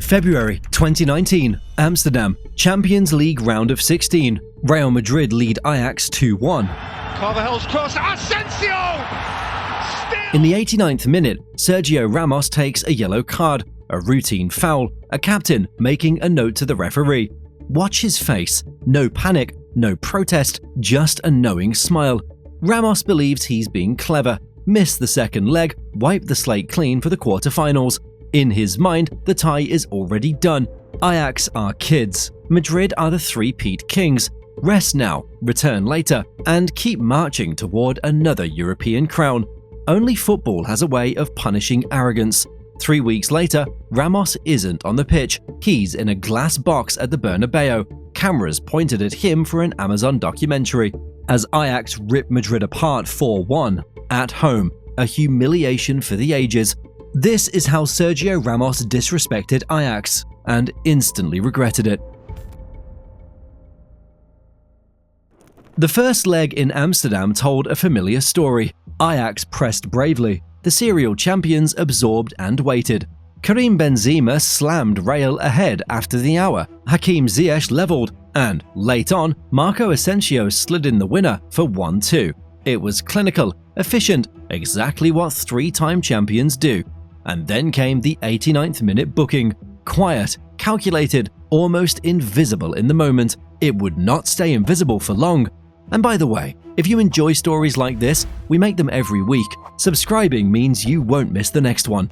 February 2019, Amsterdam, Champions League round of 16. Real Madrid lead Ajax 2-1. Carvajal's cross, Asensio! In the 89th minute, Sergio Ramos takes a yellow card, a routine foul, a captain making a note to the referee. Watch his face. No panic, no protest, just a knowing smile. Ramos believes he's being clever, missed the second leg, wiped the slate clean for the quarterfinals. In his mind, the tie is already done. Ajax are kids. Madrid are the three-peat kings. Rest now, return later, and keep marching toward another European crown. Only football has a way of punishing arrogance. 3 weeks later, Ramos isn't on the pitch. He's in a glass box at the Bernabéu. Cameras pointed at him for an Amazon documentary. As Ajax rip Madrid apart 4-1 at home, a humiliation for the ages. This is how Sergio Ramos disrespected Ajax and instantly regretted it. The first leg in Amsterdam told a familiar story. Ajax pressed bravely. The serial champions absorbed and waited. Karim Benzema slammed Real ahead after the hour. Hakim Ziyech leveled, and late on, Marco Asensio slid in the winner for 1-2. It was clinical, efficient, exactly what three-time champions do. And then came the 89th minute booking. Quiet, calculated, almost invisible in the moment. It would not stay invisible for long. And by the way, if you enjoy stories like this, we make them every week. Subscribing means you won't miss the next one.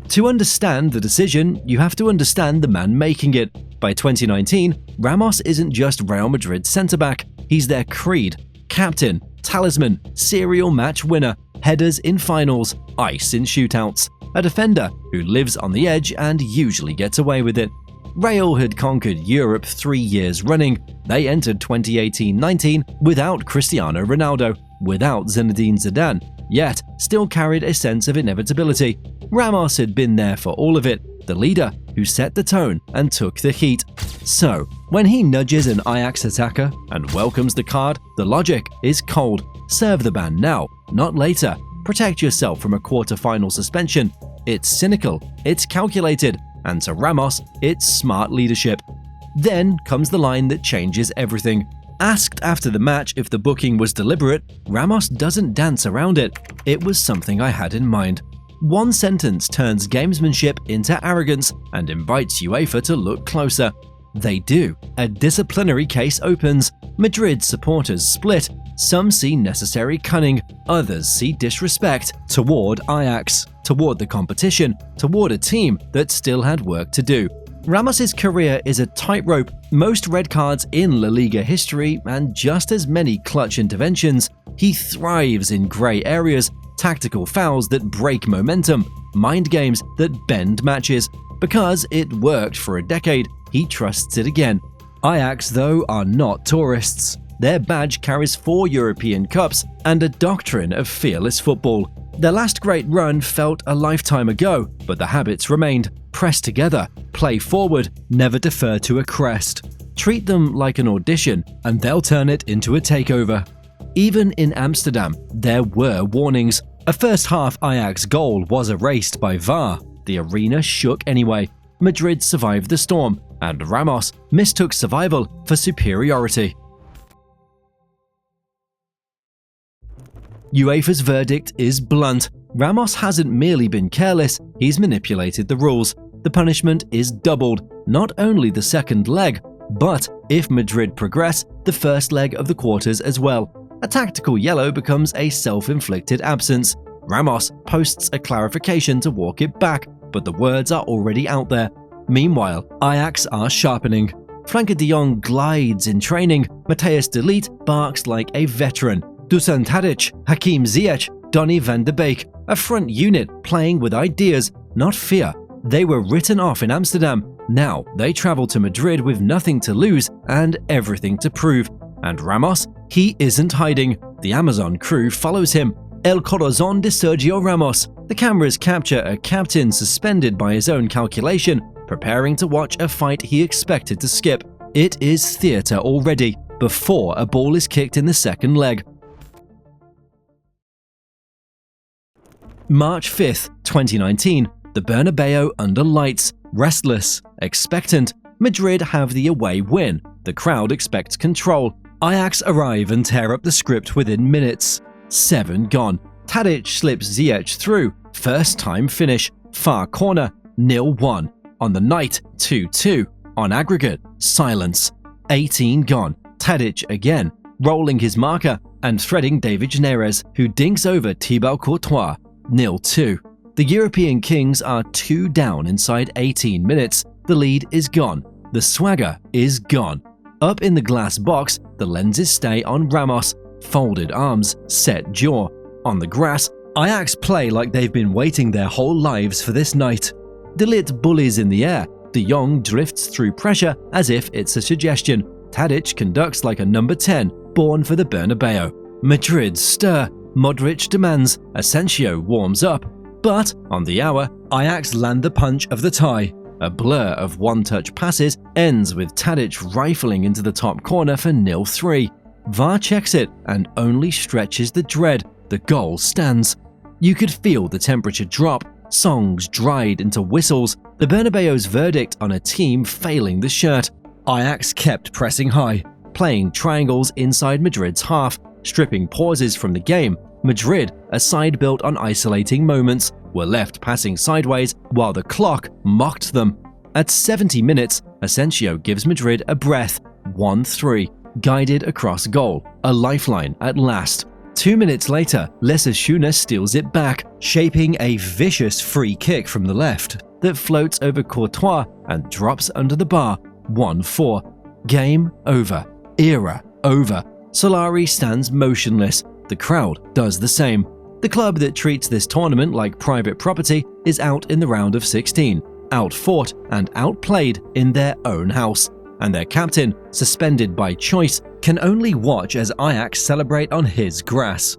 To understand the decision, you have to understand the man making it. By 2019, Ramos isn't just Real Madrid's centre-back, he's their creed, captain, talisman, serial match winner, headers in finals, ice in shootouts, a defender who lives on the edge and usually gets away with it. Real had conquered Europe 3 years running. They entered 2018-19 without Cristiano Ronaldo, without Zinedine Zidane, yet still carried a sense of inevitability. Ramos had been there for all of it, the leader who set the tone and took the heat. So, when he nudges an Ajax attacker and welcomes the card, the logic is cold. Serve the ban now, not later. Protect yourself from a quarter-final suspension. It's cynical, it's calculated, and to Ramos, it's smart leadership. Then comes the line that changes everything. Asked after the match if the booking was deliberate, Ramos doesn't dance around it. It was something I had in mind. One sentence turns gamesmanship into arrogance and invites UEFA to look closer. They do. A disciplinary case opens. Madrid supporters split. Some see necessary cunning, others see disrespect toward Ajax, toward the competition, toward a team that still had work to do. Ramos's career is a tightrope, most red cards in La Liga history and just as many clutch interventions. He thrives in grey areas, tactical fouls that break momentum, mind games that bend matches. Because it worked for a decade, he trusts it again. Ajax, though, are not tourists. Their badge carries 4 European Cups and a doctrine of fearless football. Their last great run felt a lifetime ago, but the habits remained. Press together, play forward, never defer to a crest. Treat them like an audition, and they'll turn it into a takeover. Even in Amsterdam, there were warnings. A first-half Ajax goal was erased by VAR. The arena shook anyway. Madrid survived the storm, and Ramos mistook survival for superiority. UEFA's verdict is blunt. Ramos hasn't merely been careless, he's manipulated the rules. The punishment is doubled, not only the second leg, but if Madrid progress, the first leg of the quarters as well. A tactical yellow becomes a self-inflicted absence. Ramos posts a clarification to walk it back, but the words are already out there. Meanwhile, Ajax are sharpening. Frenkie de Jong glides in training, Matthijs de Ligt barks like a veteran. Dusan Tadić, Hakim Ziyech, Donny van de Beek, a front unit playing with ideas, not fear. They were written off in Amsterdam. Now they travel to Madrid with nothing to lose and everything to prove. And Ramos? He isn't hiding. The Amazon crew follows him. El Corazón de Sergio Ramos. The cameras capture a captain suspended by his own calculation, preparing to watch a fight he expected to skip. It is theatre already, before a ball is kicked in the second leg. March 5th, 2019, the Bernabéu under lights, restless, expectant. Madrid have the away win. The crowd expects control. Ajax arrive and tear up the script within minutes. 7 gone. Tadić slips Ziyech through. First time finish. Far corner. 0-1. On the night, 2-2. On aggregate, silence. 18 gone. Tadić again, rolling his marker and threading David Neres, who dinks over Thibaut Courtois. 0-2. The European Kings are 2 down inside 18 minutes. The lead is gone. The swagger is gone. Up in the glass box, the lenses stay on Ramos. Folded arms, set jaw. On the grass, Ajax play like they've been waiting their whole lives for this night. De Ligt bullies in the air. De Jong drifts through pressure as if it's a suggestion. Tadić conducts like a number 10, born for the Bernabéu. Madrid stir. Modric demands. Asensio warms up. But, on the hour, Ajax land the punch of the tie. A blur of one-touch passes ends with Tadić rifling into the top corner for 0-3. VAR checks it and only stretches the dread. The goal stands. You could feel the temperature drop. Songs dried into whistles. The Bernabéu's verdict on a team failing the shirt. Ajax kept pressing high, playing triangles inside Madrid's half, stripping pauses from the game. Madrid, a side built on isolating moments, were left passing sideways while the clock mocked them. At 70 minutes, Asensio gives Madrid a breath. 1-3, guided across goal, a lifeline at last. 2 minutes later, Lesashuna steals it back, shaping a vicious free kick from the left that floats over Courtois and drops under the bar. 1-4. Game over. Era over. Solari stands motionless. The crowd does the same. The club that treats this tournament like private property is out in the round of 16, outfought and outplayed in their own house. And their captain, suspended by choice, can only watch as Ajax celebrate on his grass.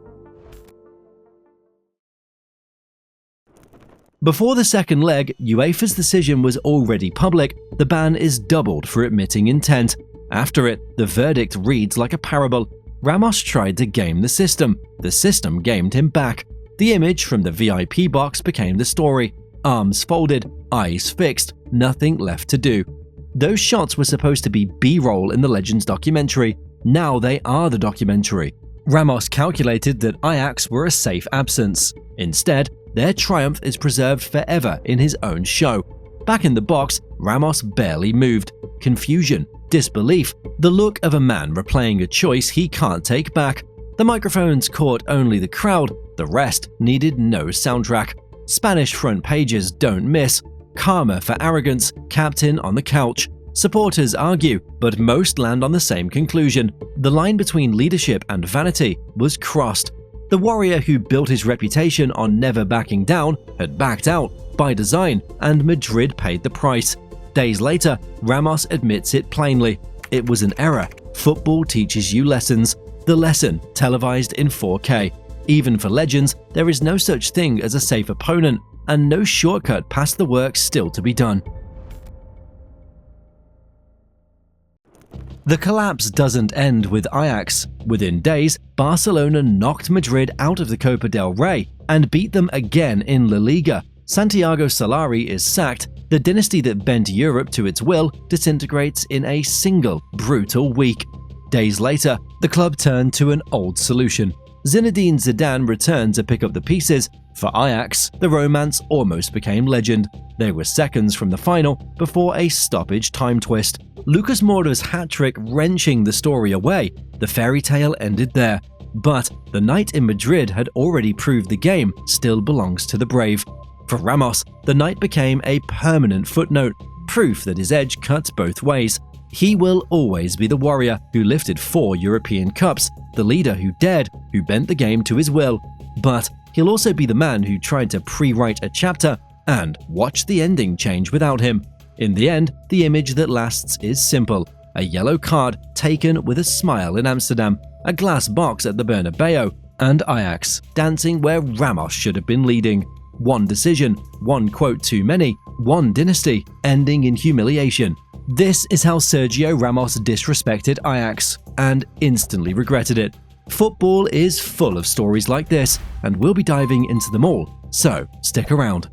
Before the second leg, UEFA's decision was already public. The ban is doubled for admitting intent. After it, the verdict reads like a parable. Ramos tried to game the system gamed him back. The image from the VIP box became the story. Arms folded, eyes fixed, nothing left to do. Those shots were supposed to be B-roll in the Legends documentary. Now they are the documentary. Ramos calculated that Ajax were a safe absence. Instead, their triumph is preserved forever in his own show. Back in the box, Ramos barely moved. Confusion, disbelief, the look of a man replaying a choice he can't take back. The microphones caught only the crowd, the rest needed no soundtrack. Spanish front pages don't miss. Karma for arrogance, captain on the couch. Supporters argue, but most land on the same conclusion. The line between leadership and vanity was crossed. The warrior who built his reputation on never backing down had backed out by design, and Madrid paid the price. Days later, Ramos admits it plainly. It was an error. Football teaches you lessons. The lesson televised in 4K. Even for legends, there is no such thing as a safe opponent, and no shortcut past the work still to be done. The collapse doesn't end with Ajax. Within days, Barcelona knocked Madrid out of the Copa del Rey and beat them again in La Liga. Santiago Solari is sacked. The dynasty that bent Europe to its will disintegrates in a single brutal week. Days later, the club turned to an old solution. Zinedine Zidane returned to pick up the pieces. For Ajax, the romance almost became legend. They were seconds from the final before a stoppage time twist. Lucas Moura's hat-trick wrenching the story away. The fairy tale ended there. But the night in Madrid had already proved the game still belongs to the brave. For Ramos, the night became a permanent footnote, proof that his edge cuts both ways. He will always be the warrior who lifted 4 European Cups, the leader who dared, who bent the game to his will. But he'll also be the man who tried to pre-write a chapter and watched the ending change without him. In the end, the image that lasts is simple. A yellow card taken with a smile in Amsterdam, a glass box at the Bernabéu, and Ajax dancing where Ramos should have been leading. One decision, one quote too many, one dynasty, ending in humiliation. This is how Sergio Ramos disrespected Ajax, and instantly regretted it. Football is full of stories like this, and we'll be diving into them all So, stick around.